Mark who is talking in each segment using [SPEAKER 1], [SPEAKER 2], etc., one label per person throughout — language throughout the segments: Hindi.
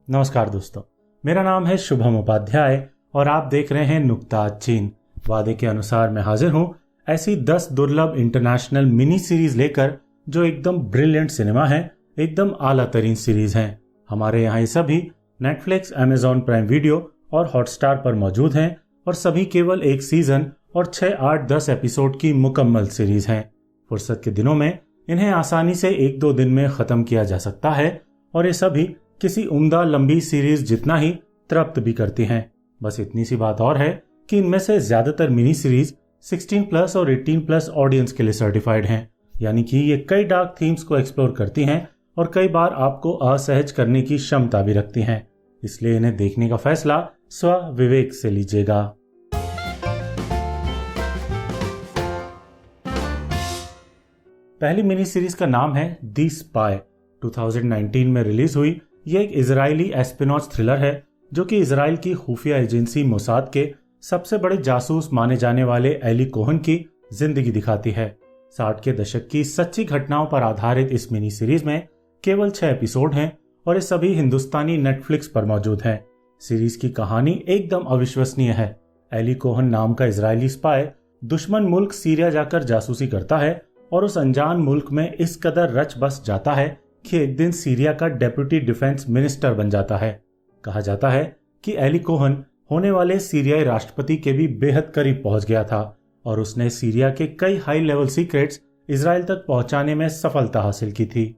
[SPEAKER 1] नमस्कार दोस्तों, मेरा नाम है शुभम उपाध्याय और आप देख रहे हैं नुक्ता चीन। वादे के अनुसार मैं हाजिर हूं ऐसी 10 दुर्लभ इंटरनेशनल मिनी सीरीज लेकर जो एकदम ब्रिलियंट सिनेमा है, एकदम आला तरीन सीरीज हैं। हमारे यहाँ ये सभी नेटफ्लिक्स, अमेजॉन प्राइम वीडियो और हॉटस्टार पर मौजूद हैं और सभी केवल एक सीजन और 6, 8, 10 एपिसोड की मुकम्मल सीरीज हैं। फुर्सत के दिनों में इन्हें आसानी से 1-2 दिन में खत्म किया जा सकता है और ये सभी किसी उम्दा लंबी सीरीज जितना ही तृप्त भी करती हैं। बस इतनी सी बात और है कि इनमें से ज्यादातर मिनी सीरीज 16+ और 18+ ऑडियंस के लिए सर्टिफाइड हैं, यानी कि ये कई डार्क थीम्स को एक्सप्लोर करती हैं और कई बार आपको असहज करने की क्षमता भी रखती हैं। इसलिए इन्हें देखने का फैसला स्व विवेक से लीजिएगा। पहली मिनी सीरीज का नाम है दी स्पाई। 2019 में रिलीज हुई ये एक इजरायली एस्पिनॉज थ्रिलर है जो कि इजराइल की खुफिया एजेंसी मोसाद के सबसे बड़े जासूस माने जाने वाले एली कोहन की जिंदगी दिखाती है। 60 के दशक की सच्ची घटनाओं पर आधारित इस मिनी सीरीज में केवल 6 एपिसोड हैं और ये सभी हिंदुस्तानी नेटफ्लिक्स पर मौजूद हैं। सीरीज की कहानी एकदम अविश्वसनीय है। एली कोहन नाम का इजरायली स्पाई दुश्मन मुल्क सीरिया जाकर जासूसी करता है और उस अनजान मुल्क में इस कदर रच बस जाता है कि एक दिन सीरिया का डेप्यूटी डिफेंस मिनिस्टर बन जाता है। कहा जाता है कि एली कोहन होने वाले सीरियाई राष्ट्रपति के भी बेहद करीब पहुंच गया था और उसने सीरिया के कई हाई लेवल सीक्रेट्स इजराइल तक पहुंचाने में सफलता हासिल की थी।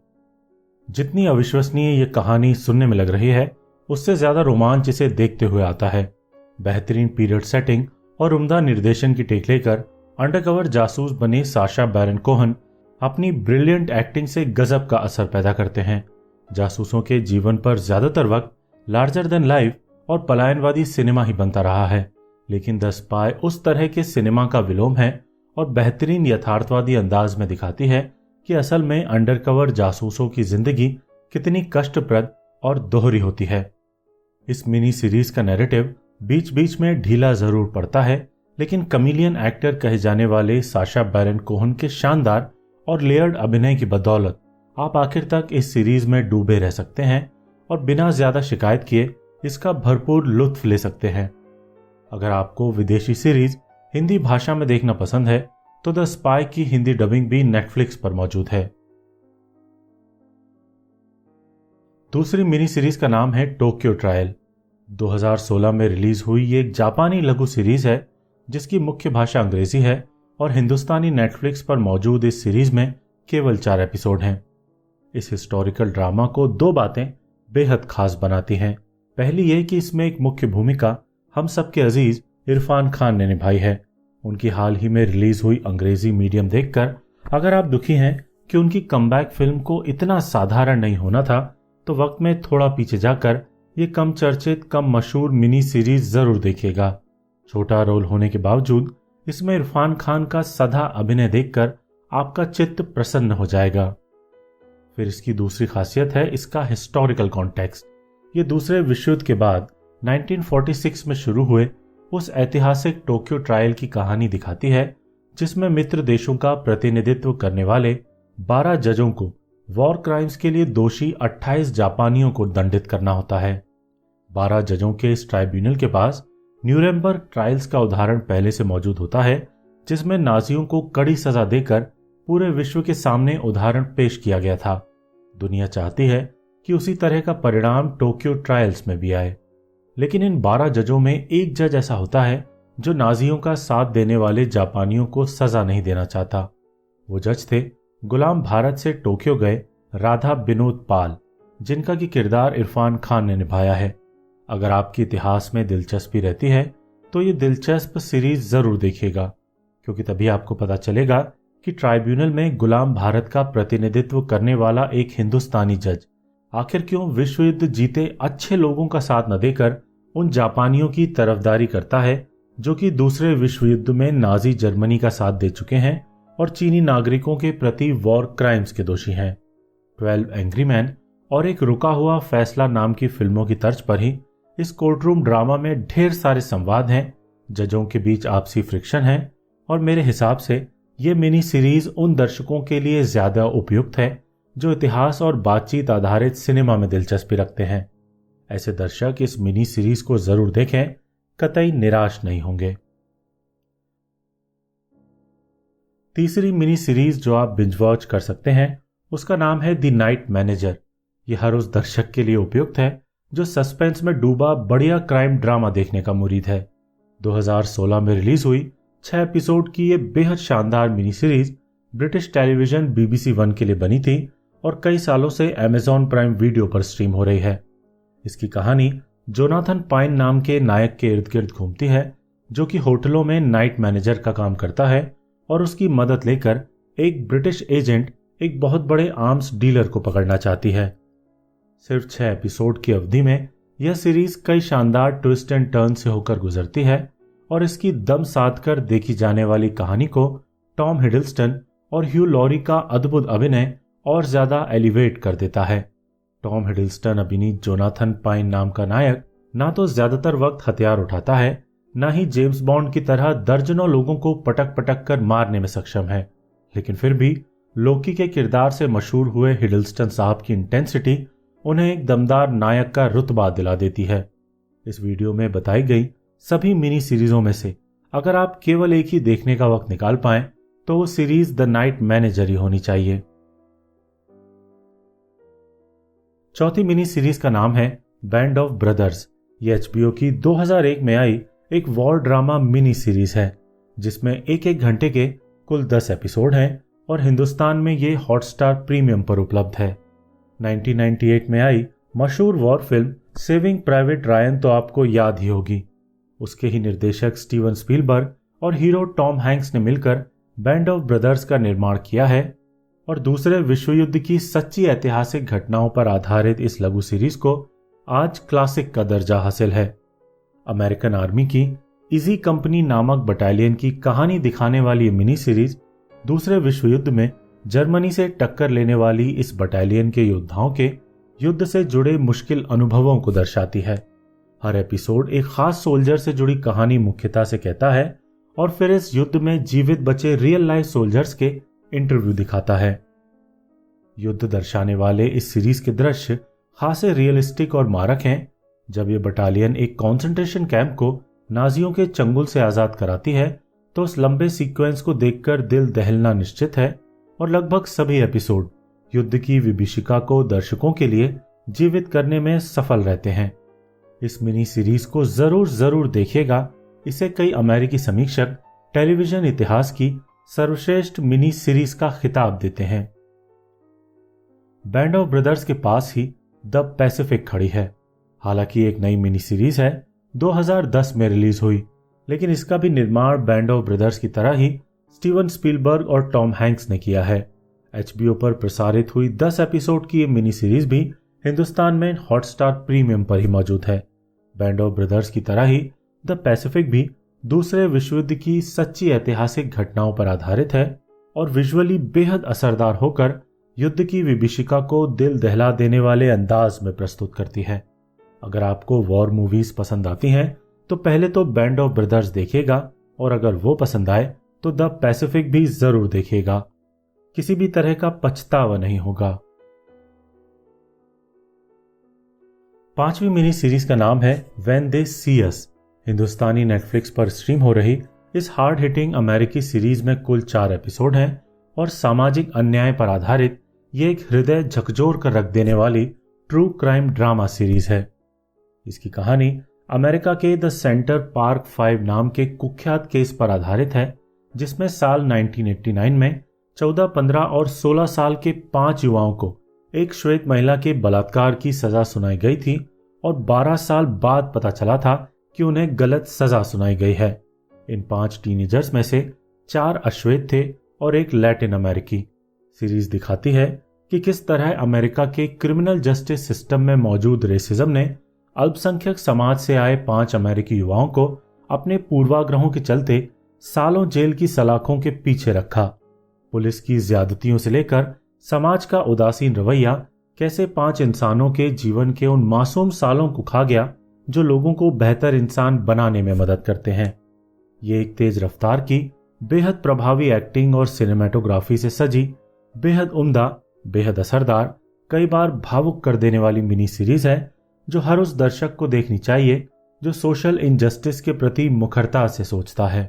[SPEAKER 1] जितनी अविश्वसनीय ये कहानी सुनने में लग रही है, उससे ज्यादा रोमांच इसे देखते हुए आता है। बेहतरीन पीरियड सेटिंग और उम्दा निर्देशन की टेक लेकर अंडरकवर जासूस बने साशा बैरन कोहन अपनी ब्रिलियंट एक्टिंग से गजब का असर पैदा करते हैं। जासूसों के जीवन पर ज्यादातर वक्त लार्जर देन लाइफ और पलायनवादी सिनेमा ही बनता रहा है, लेकिन द स्पाई उस तरह के सिनेमा का विलोम है और बेहतरीन यथार्थवादी अंदाज में दिखाती है कि असल में अंडरकवर जासूसों की जिंदगी कितनी कष्टप्रद और दोहरी होती है। इस मिनी सीरीज का नैरेटिव बीच बीच में ढीला जरूर पड़ता है, लेकिन कमीलियन एक्टर कहे जाने वाले साशा बैरन कोहन के शानदार और लेयर्ड अभिनय की बदौलत आप आखिर तक इस सीरीज में डूबे रह सकते हैं और बिना ज्यादा शिकायत किए इसका भरपूर लुत्फ ले सकते हैं। अगर आपको विदेशी सीरीज हिंदी भाषा में देखना पसंद है तो द स्पाई की हिंदी डबिंग भी नेटफ्लिक्स पर मौजूद है। दूसरी मिनी सीरीज का नाम है टोक्यो ट्रायल। 2016 में रिलीज हुई ये एक जापानी लघु सीरीज है जिसकी मुख्य भाषा अंग्रेजी है और हिंदुस्तानी नेटफ्लिक्स पर मौजूद इस सीरीज में केवल 4 एपिसोड हैं। इस हिस्टोरिकल ड्रामा को 2 बातें बेहद खास बनाती हैं। पहली ये कि इसमें एक मुख्य भूमिका हम सबके अजीज इरफान खान ने निभाई है। उनकी हाल ही में रिलीज हुई अंग्रेजी मीडियम देखकर अगर आप दुखी हैं कि उनकी कमबैक फिल्म को इतना साधारण नहीं होना था, तो वक्त में थोड़ा पीछे जाकर ये कम चर्चित, कम मशहूर मिनी सीरीज जरूर देखिएगा। छोटा रोल होने के बावजूद इसमें इरफान खान का सधा अभिनय देखकर आपका चित्त प्रसन्न हो जाएगा। फिर इसकी दूसरी खासियत है इसका हिस्टोरिकल कॉन्टेक्स्ट। ये दूसरे विश्व युद्ध के बाद 1946 में शुरू हुए उस ऐतिहासिक टोक्यो ट्रायल की कहानी दिखाती है जिसमें मित्र देशों का प्रतिनिधित्व करने वाले 12 जजों को वॉर क्राइम्स के लिए दोषी 28 जापानियों को दंडित करना होता है। 12 जजों के इस ट्राइब्यूनल के पास न्यूरेमबर्ग ट्रायल्स का उदाहरण पहले से मौजूद होता है जिसमें नाजियों को कड़ी सजा देकर पूरे विश्व के सामने उदाहरण पेश किया गया था। दुनिया चाहती है कि उसी तरह का परिणाम टोक्यो ट्रायल्स में भी आए, लेकिन इन 12 जजों में एक जज ऐसा होता है जो नाजियों का साथ देने वाले जापानियों को सजा नहीं देना चाहता। वो जज थे गुलाम भारत से टोक्यो गए राधा विनोद पाल, जिनका की किरदार इरफान खान ने निभाया है। अगर आपकी इतिहास में दिलचस्पी रहती है तो ये दिलचस्प सीरीज जरूर देखिएगा, क्योंकि तभी आपको पता चलेगा कि ट्राइब्यूनल में गुलाम भारत का प्रतिनिधित्व करने वाला एक हिंदुस्तानी जज आखिर क्यों विश्व युद्ध जीते अच्छे लोगों का साथ न देकर उन जापानियों की तरफदारी करता है जो कि दूसरे विश्व युद्ध में नाजी जर्मनी का साथ दे चुके हैं और चीनी नागरिकों के प्रति वॉर क्राइम्स के दोषी हैं। 12 एंग्री मैन और एक रुका हुआ फैसला नाम की फिल्मों की तर्ज पर ही इस कोर्टरूम ड्रामा में ढेर सारे संवाद हैं, जजों के बीच आपसी फ्रिक्शन है और मेरे हिसाब से ये मिनी सीरीज उन दर्शकों के लिए ज्यादा उपयुक्त है जो इतिहास और बातचीत आधारित सिनेमा में दिलचस्पी रखते हैं। ऐसे दर्शक इस मिनी सीरीज को जरूर देखें, कतई निराश नहीं होंगे। तीसरी मिनी सीरीज जो आप बिंज वॉच कर सकते हैं उसका नाम है द नाइट मैनेजर। यह हर उस दर्शक के लिए उपयुक्त है जो सस्पेंस में डूबा बढ़िया क्राइम ड्रामा देखने का मुरीद है। 2016 में रिलीज हुई 6 एपिसोड की यह बेहद शानदार mini series British television BBC 1 के लिए बनी थी और कई सालों से Amazon प्राइम वीडियो पर स्ट्रीम हो रही है। इसकी कहानी जोनाथन पाइन नाम के नायक के इर्द गिर्द घूमती है जो कि होटलों में नाइट मैनेजर का काम करता है और उसकी मदद लेकर एक ब्रिटिश एजेंट एक बहुत बड़े आर्म्स डीलर को पकड़ना चाहती है। सिर्फ 6 एपिसोड की अवधि में यह सीरीज कई शानदार ट्विस्ट एंड टर्न से होकर गुजरती है और इसकी दम साध कर देखी जाने वाली कहानी को टॉम हिडलस्टन और ह्यू लॉरी का अद्भुत अभिनय और ज्यादा एलिवेट कर देता है। टॉम हिडलस्टन अभिनीत जोनाथन पाइन नाम का नायक ना तो ज्यादातर वक्त हथियार उठाता है, ना ही जेम्स बॉन्ड की तरह दर्जनों लोगों को पटक पटक कर मारने में सक्षम है, लेकिन फिर भी लोकी के किरदार से मशहूर हुए हिडलस्टन साहब की इंटेंसिटी उन्हें एक दमदार नायक का रुतबा दिला देती है। इस वीडियो में बताई गई सभी मिनी सीरीजों में से अगर आप केवल एक ही देखने का वक्त निकाल पाएं तो वो सीरीज द नाइट मैनेजर ही होनी चाहिए। चौथी मिनी सीरीज का नाम है बैंड ऑफ ब्रदर्स। ये HBO की 2001 में आई एक वॉर ड्रामा मिनी सीरीज है जिसमें एक घंटे के कुल 10 एपिसोड हैं और हिंदुस्तान में ये हॉटस्टार प्रीमियम पर उपलब्ध है। 1998 में आई मशहूर war film saving private Ryan तो आपको याद ही होगी। उसके ही निर्देशक स्टीवन स्पीलबर्ग और हीरो टॉम हैंक्स ने मिलकर बैंड ऑफ ब्रदर्स का निर्माण किया है और दूसरे विश्व युद्ध की सच्ची ऐतिहासिक घटनाओं पर आधारित इस लघु सीरीज को आज क्लासिक का दर्जा हासिल है। अमेरिकन आर्मी की इजी कंपनी नामक बटालियन की कहानी दिखाने वाली ये मिनी सीरीज दूसरे विश्व युद्ध में जर्मनी से टक्कर लेने वाली इस बटालियन के योद्धाओं के युद्ध से जुड़े मुश्किल अनुभवों को दर्शाती है। हर एपिसोड एक खास सोल्जर से जुड़ी कहानी मुख्यता से कहता है और फिर इस युद्ध में जीवित बचे रियल लाइफ सोल्जर्स के इंटरव्यू दिखाता है। युद्ध दर्शाने वाले इस सीरीज के दृश्य खासे रियलिस्टिक और मारक हैं। जब यह बटालियन एक कॉन्सेंट्रेशन कैंप को नाजियों के चंगुल से आजाद कराती है तो उस लंबे सीक्वेंस को देखकर दिल दहलना निश्चित है और लगभग सभी एपिसोड युद्ध की विभीषिका को दर्शकों के लिए जीवित करने में सफल रहते हैं। इस मिनी सीरीज को जरूर देखिएगा। इसे कई अमेरिकी समीक्षक टेलीविजन इतिहास की सर्वश्रेष्ठ मिनी सीरीज का खिताब देते हैं। बैंड ऑफ ब्रदर्स के पास ही द पैसिफिक खड़ी है। हालांकि एक नई मिनी सीरीज है, 2010 में रिलीज हुई, लेकिन इसका भी निर्माण बैंड ऑफ ब्रदर्स की तरह ही स्टीवन स्पीलबर्ग और टॉम हैंक्स ने किया है। HBO पर प्रसारित हुई 10 एपिसोड की ये मिनी सीरीज भी हिंदुस्तान में हॉटस्टार प्रीमियम पर ही मौजूद है। बैंड ऑफ ब्रदर्स की तरह ही द पैसिफिक भी दूसरे विश्व युद्ध की सच्ची ऐतिहासिक घटनाओं पर आधारित है और विजुअली बेहद असरदार होकर युद्ध की विभीषिका को दिल दहला देने वाले अंदाज में प्रस्तुत करती है। अगर आपको वॉर मूवीज पसंद आती हैं तो पहले तो बैंड ऑफ ब्रदर्स देखिएगा और अगर वो पसंद आए तो द पैसिफिक भी जरूर देखिएगा। किसी भी तरह का पछतावा नहीं होगा। पांचवी मिनी सीरीज का नाम है व्हेन दे सी अस। हिंदुस्तानी नेटफ्लिक्स पर स्ट्रीम हो रही इस हार्ड हिटिंग अमेरिकी सीरीज में कुल 4 एपिसोड हैं और सामाजिक अन्याय पर आधारित ये एक हृदय झकझोर कर रख देने वाली ट्रू क्राइम ड्रामा सीरीज है। इसकी कहानी अमेरिका के द सेंटर पार्क 5 नाम के कुख्यात केस पर आधारित है जिसमें साल 1989 में 14, 15 और 16 साल के 5 युवाओं को एक श्वेत महिला के बलात्कार की सजा सुनाई गई थी और 12 साल बाद पता चला था कि उन्हें गलत सजा सुनाई गई है। इन 5 टीनेजर्स में से 4 अश्वेत थे और एक लैटिन अमेरिकी। सीरीज दिखाती है कि किस तरह अमेरिका के क्रिमिनल जस्टिस सिस्टम में मौजूद रेसिज्म ने अल्पसंख्यक समाज से आए 5 अमेरिकी युवाओं को अपने पूर्वाग्रहों के चलते सालों जेल की सलाखों के पीछे रखा। पुलिस की ज्यादतियों से लेकर समाज का उदासीन रवैया कैसे 5 इंसानों के जीवन के उन मासूम सालों को खा गया जो लोगों को बेहतर इंसान बनाने में मदद करते हैं। ये एक तेज रफ्तार की बेहद प्रभावी एक्टिंग और सिनेमेटोग्राफी से सजी बेहद उम्दा, बेहद असरदार, कई बार भावुक कर देने वाली मिनी सीरीज है जो हर उस दर्शक को देखनी चाहिए जो सोशल इनजस्टिस के प्रति मुखरता से सोचता है।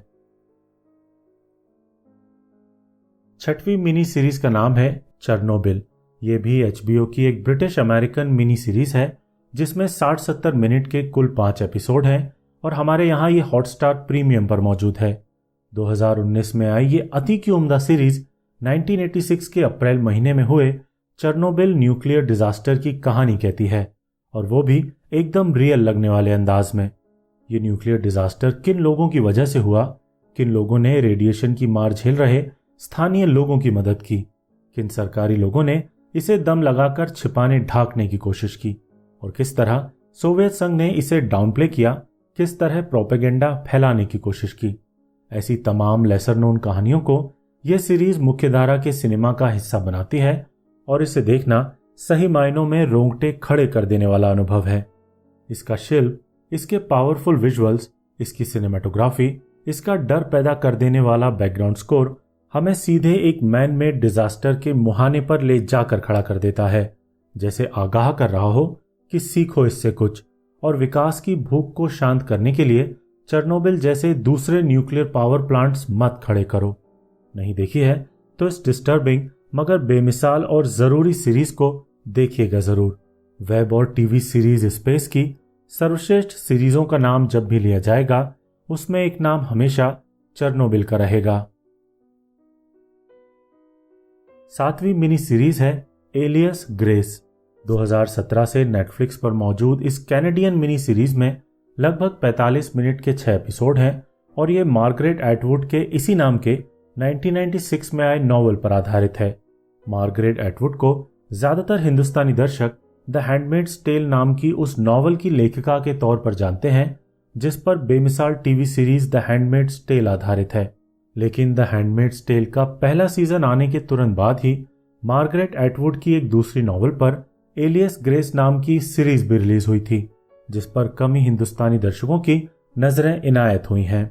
[SPEAKER 1] छठवीं मिनी सीरीज का नाम है चेरनोबिल। ये भी HBO की एक ब्रिटिश अमेरिकन मिनी सीरीज है जिसमें 60-70 मिनट के कुल 5 एपिसोड हैं और हमारे यहाँ ये हॉटस्टार प्रीमियम पर मौजूद है। 2019 में आई ये अति की उम्दा सीरीज 1986 के अप्रैल महीने में हुए चेरनोबिल न्यूक्लियर डिजास्टर की कहानी कहती है, और वो भी एकदम रियल लगने वाले अंदाज में। ये न्यूक्लियर डिजास्टर किन लोगों की वजह से हुआ, किन लोगों ने रेडिएशन की मार झेल रहे स्थानीय लोगों की मदद की, किन सरकारी लोगों ने इसे दम लगाकर छिपाने ढांकने की कोशिश की, और किस तरह सोवियत संघ ने इसे डाउनप्ले किया, किस तरह प्रोपेगेंडा फैलाने की कोशिश की। ऐसी तमाम लेसर नोन कहानियों को यह सीरीज मुख्यधारा के सिनेमा का हिस्सा बनाती है और इसे देखना सही मायनों में रोंगटे खड़े कर देने वाला अनुभव है। इसका शिल्प, इसके पावरफुल विजुअल्स, इसकी सिनेमेटोग्राफी, इसका डर पैदा कर देने वाला बैकग्राउंड स्कोर हमें सीधे एक मैन मेड डिजास्टर के मुहाने पर ले जाकर खड़ा कर देता है, जैसे आगाह कर रहा हो कि सीखो इससे कुछ और विकास की भूख को शांत करने के लिए चेरनोबिल जैसे दूसरे न्यूक्लियर पावर प्लांट्स मत खड़े करो। नहीं देखी है तो इस डिस्टर्बिंग मगर बेमिसाल और जरूरी सीरीज को देखिएगा जरूर। वेब और टीवी सीरीज स्पेस की सर्वश्रेष्ठ सीरीजों का नाम जब भी लिया जाएगा उसमें एक नाम हमेशा चेरनोबिल का रहेगा। 7वीं मिनी सीरीज है एलियस ग्रेस। 2017 से नेटफ्लिक्स पर मौजूद इस कैनेडियन मिनी सीरीज में लगभग 45 मिनट के 6 एपिसोड हैं और ये मार्गरेट एटवुड के इसी नाम के 1996 में आए नॉवल पर आधारित है। मार्गरेट एटवुड को ज्यादातर हिंदुस्तानी दर्शक द हैंडमेड्स टेल नाम की उस नॉवल की लेखिका के तौर पर जानते हैं जिस पर बेमिसाल TV series the Handmaid's Tale आधारित है। लेकिन द हैंडमेड्स टेल का पहला सीजन आने के तुरंत बाद ही मार्गरेट एटवुड की एक दूसरी नॉवल पर एलियस ग्रेस नाम की सीरीज भी रिलीज हुई थी, जिस पर कम ही हिंदुस्तानी दर्शकों की नजरें इनायत हुई हैं।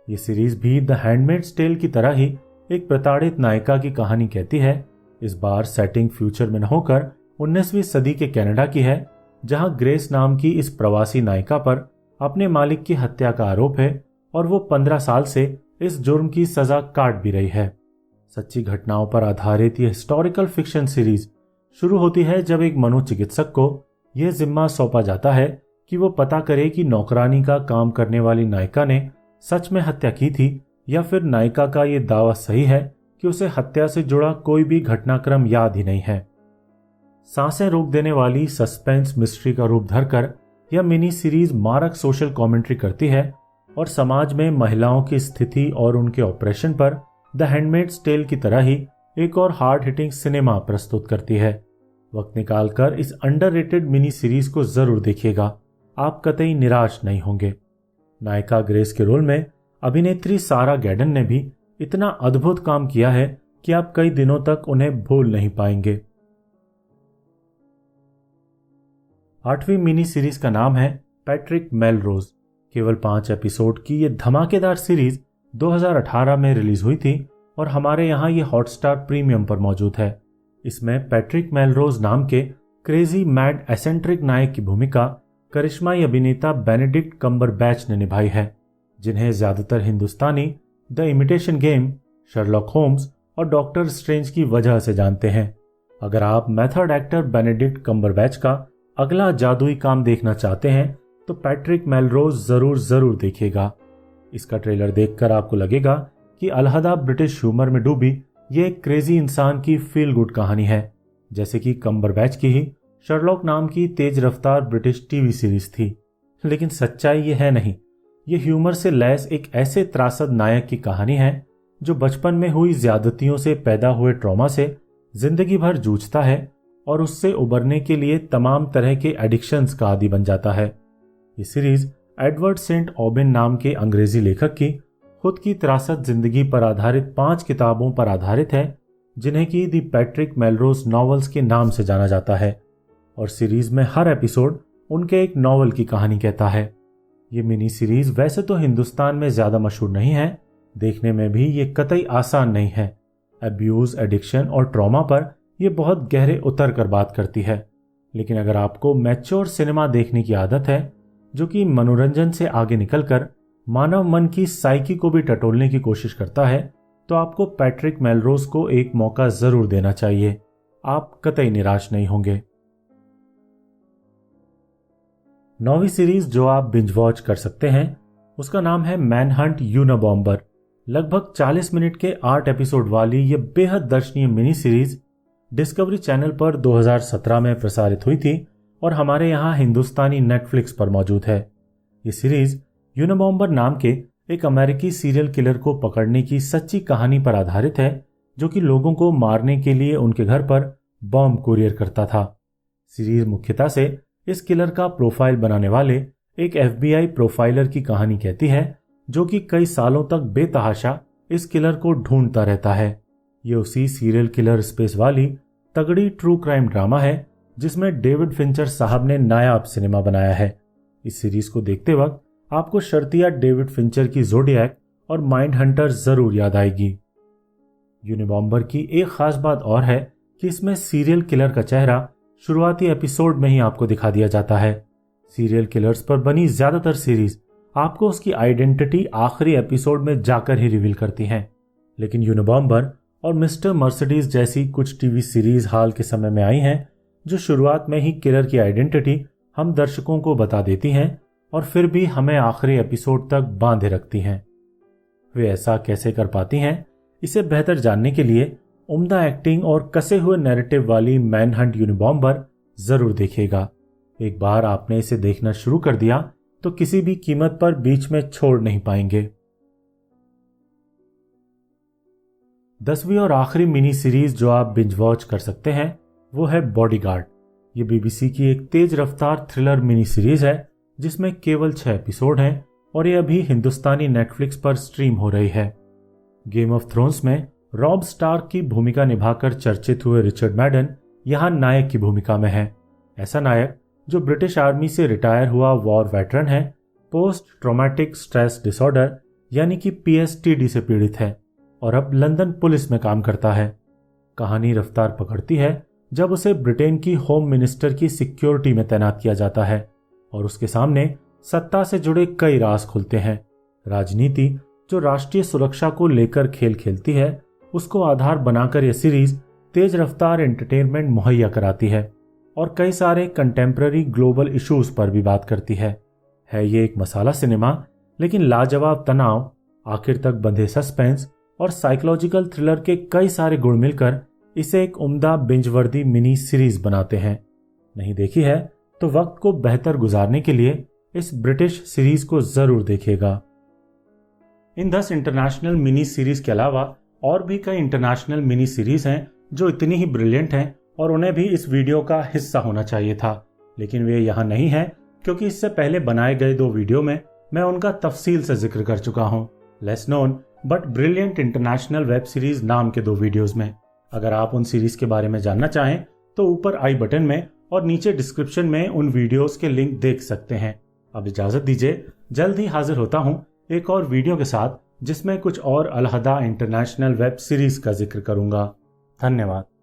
[SPEAKER 1] ये सीरीज भी द हैंडमेड्स टेल की तरह ही एक प्रताड़ित नायिका की कहानी कहती है। इस बार सेटिंग फ्यूचर में न होकर 19वीं सदी के कनाडा की है, जहां ग्रेस नाम की इस प्रवासी नायिका पर अपने मालिक की हत्या का आरोप है और वो 15 साल से इस जुर्म की सजा काट भी रही है। सच्ची घटनाओं पर आधारित यह हिस्टोरिकल फिक्शन सीरीज शुरू होती है जब एक मनोचिकित्सक को यह जिम्मा सौंपा जाता है कि वो पता करे कि नौकरानी का काम करने वाली नायिका ने सच में हत्या की थी या फिर नायिका का यह दावा सही है कि उसे हत्या से जुड़ा कोई भी घटनाक्रम याद ही नहीं है। सांसें रोक देने वाली सस्पेंस मिस्ट्री का रूप धरकर यह मिनी सीरीज मारक सोशल कमेंट्री करती है और समाज में महिलाओं की स्थिति और उनके ऑपरेशन पर द हैंडमेड्स टेल की तरह ही एक और हार्ड हिटिंग सिनेमा प्रस्तुत करती है। वक्त निकालकर इस अंडररेटेड मिनी सीरीज को जरूर देखिएगा, आप कतई निराश नहीं होंगे। नायिका ग्रेस के रोल में अभिनेत्री सारा गैडन ने भी इतना अद्भुत काम किया है कि आप कई दिनों तक उन्हें भूल नहीं पाएंगे। 8वीं मिनी सीरीज का नाम है पैट्रिक मेलरोज। केवल 5 एपिसोड की ये धमाकेदार सीरीज 2018 में रिलीज हुई थी और हमारे यहाँ ये हॉटस्टार प्रीमियम पर मौजूद है। इसमें पैट्रिक मेलरोज नाम के क्रेजी मैड एसेंट्रिक नायक की भूमिका करिश्माई अभिनेता बेनेडिक्ट कम्बरबैच ने निभाई है, जिन्हें ज्यादातर हिंदुस्तानी the imitation game, Sherlock Holmes और डॉक्टर स्ट्रेंज की वजह से जानते हैं। अगर आप मेथड एक्टर बेनेडिक्ट कम्बरबैच का अगला जादुई काम देखना चाहते हैं तो पैट्रिक मेलरोज जरूर देखिएगा। इसका ट्रेलर देखकर आपको लगेगा कि अलहदा ब्रिटिश ह्यूमर में डूबी ये एक क्रेजी इंसान की फील गुड कहानी है, जैसे कि कम्बरबैच की ही शर्लॉक नाम की तेज रफ्तार ब्रिटिश टीवी सीरीज थी। लेकिन सच्चाई ये है नहीं, ये ह्यूमर से लैस एक ऐसे त्रासद नायक की कहानी है जो बचपन में हुई ज्यादतियों से पैदा हुए ट्रॉमा से जिंदगी भर जूझता है और उससे उबरने के लिए तमाम तरह के एडिक्शंस का आदी बन जाता है। ये सीरीज एडवर्ड सेंट ऑबिन नाम के अंग्रेजी लेखक की खुद की त्रासद जिंदगी पर आधारित 5 किताबों पर आधारित है, जिन्हें की दी पैट्रिक मेलरोज नॉवेल्स के नाम से जाना जाता है, और सीरीज में हर एपिसोड उनके एक नॉवल की कहानी कहता है। ये मिनी सीरीज वैसे तो हिंदुस्तान में ज्यादा मशहूर नहीं है, देखने में भी ये कतई आसान नहीं है। अब्यूज, एडिक्शन और ट्रॉमा पर यह बहुत गहरे उतर कर बात करती है, लेकिन अगर आपको मैच्योर सिनेमा देखने की आदत है, जो कि मनोरंजन से आगे निकलकर मानव मन की साइकी को भी टटोलने की कोशिश करता है, तो आपको पैट्रिक मेलरोज को एक मौका जरूर देना चाहिए। आप कतई निराश नहीं होंगे। 9वीं सीरीज जो आप बिंज वॉच कर सकते हैं उसका नाम है मैनहंट यूनाबॉम्बर। लगभग 40 मिनट के 8 एपिसोड वाली यह बेहद दर्शनीय मिनी सीरीज डिस्कवरी चैनल पर 2017 में प्रसारित हुई थी और हमारे यहाँ हिंदुस्तानी नेटफ्लिक्स पर मौजूद है। ये सीरीज यूनाबॉम्बर नाम के एक अमेरिकी सीरियल किलर को पकड़ने की सच्ची कहानी पर आधारित है, जो कि लोगों को मारने के लिए उनके घर पर बॉम्ब कुरियर करता था। सीरीज मुख्यतः से इस किलर का प्रोफाइल बनाने वाले एक FBI प्रोफाइलर की कहानी कहती है, जो कि कई सालों तक बेतहाशा इस किलर को ढूंढता रहता है। ये उसी सीरियल किलर स्पेस वाली तगड़ी ट्रू क्राइम ड्रामा है जिसमें डेविड फिंचर साहब ने नायाब सिनेमा बनाया है। इस सीरीज को देखते वक्त आपको शर्तिया डेविड फिंचर की ज़ोडिएक और माइंड हंटर जरूर याद आएगी। यूनाबॉम्बर की एक खास बात और है कि इसमें सीरियल किलर का चेहरा शुरुआती एपिसोड में ही आपको दिखा दिया जाता है। सीरियल किलर्स पर बनी ज्यादातर सीरीज आपको उसकी आइडेंटिटी आखिरी एपिसोड में जाकर ही रिवील करती हैं, लेकिन यूनाबॉम्बर और मिस्टर मर्सिडीज जैसी कुछ टीवी सीरीज हाल के समय में आई हैं जो शुरुआत में ही किलर की आइडेंटिटी हम दर्शकों को बता देती हैं और फिर भी हमें आखिरी एपिसोड तक बांधे रखती हैं। वे ऐसा कैसे कर पाती हैं, इसे बेहतर जानने के लिए उम्दा एक्टिंग और कसे हुए नैरेटिव वाली मैनहंट यूनाबॉम्बर जरूर देखिएगा। एक बार आपने इसे देखना शुरू कर दिया तो किसी भी कीमत पर बीच में छोड़ नहीं पाएंगे। 10वीं और आखिरी मिनी सीरीज जो आप बिंज वॉच कर सकते हैं वो है बॉडीगार्ड। ये BBC की एक तेज रफ्तार थ्रिलर मिनी सीरीज है जिसमें केवल 6 एपिसोड हैं और ये अभी हिंदुस्तानी नेटफ्लिक्स पर स्ट्रीम हो रही है। गेम ऑफ थ्रोन्स में रॉब स्टार्क की भूमिका निभाकर चर्चित हुए रिचर्ड मैडन यहाँ नायक की भूमिका में है। ऐसा नायक जो ब्रिटिश आर्मी से रिटायर हुआ वॉर वेटरन है, पोस्ट ट्रॉमेटिक स्ट्रेस डिसऑर्डर यानी कि PTSD से पीड़ित है और अब लंदन पुलिस में काम करता है। कहानी रफ्तार पकड़ती है जब उसे ब्रिटेन की होम मिनिस्टर की सिक्योरिटी में तैनात किया जाता है और उसके सामने सत्ता से जुड़े कई राज खुलते हैं। राजनीति जो राष्ट्रीय सुरक्षा को लेकर खेल खेलती है, उसको आधार बनाकर यह सीरीज तेज रफ्तार एंटरटेनमेंट मुहैया कराती है और कई सारे कंटेम्प्ररी ग्लोबल इश्यूज पर भी बात करती है ये एक मसाला सिनेमा, लेकिन लाजवाब तनाव, आखिर तक बंधे सस्पेंस और साइकोलॉजिकल थ्रिलर के कई सारे गुण मिलकर इसे एक उम्दा बिंजवर्दी मिनी सीरीज बनाते हैं। नहीं देखी है तो वक्त को बेहतर गुजारने के लिए इस ब्रिटिश सीरीज को जरूर देखिएगा। इन 10 इंटरनेशनल मिनी सीरीज के अलावा और भी कई इंटरनेशनल मिनी सीरीज हैं जो इतनी ही ब्रिलियंट हैं और उन्हें भी इस वीडियो का हिस्सा होना चाहिए था, लेकिन वे यहाँ नहीं हैं क्योंकि इससे पहले बनाए गए 2 वीडियो में मैं उनका तफसील से जिक्र कर चुका हूँ। Less known but brilliant international web series नाम के 2 वीडियोज में। अगर आप उन सीरीज के बारे में जानना चाहें तो ऊपर आई बटन में और नीचे डिस्क्रिप्शन में उन वीडियोज के लिंक देख सकते हैं। अब इजाजत दीजिए, जल्द ही हाजिर होता हूँ एक और वीडियो के साथ जिसमें कुछ और अलहदा इंटरनेशनल वेब सीरीज का जिक्र करूंगा। धन्यवाद।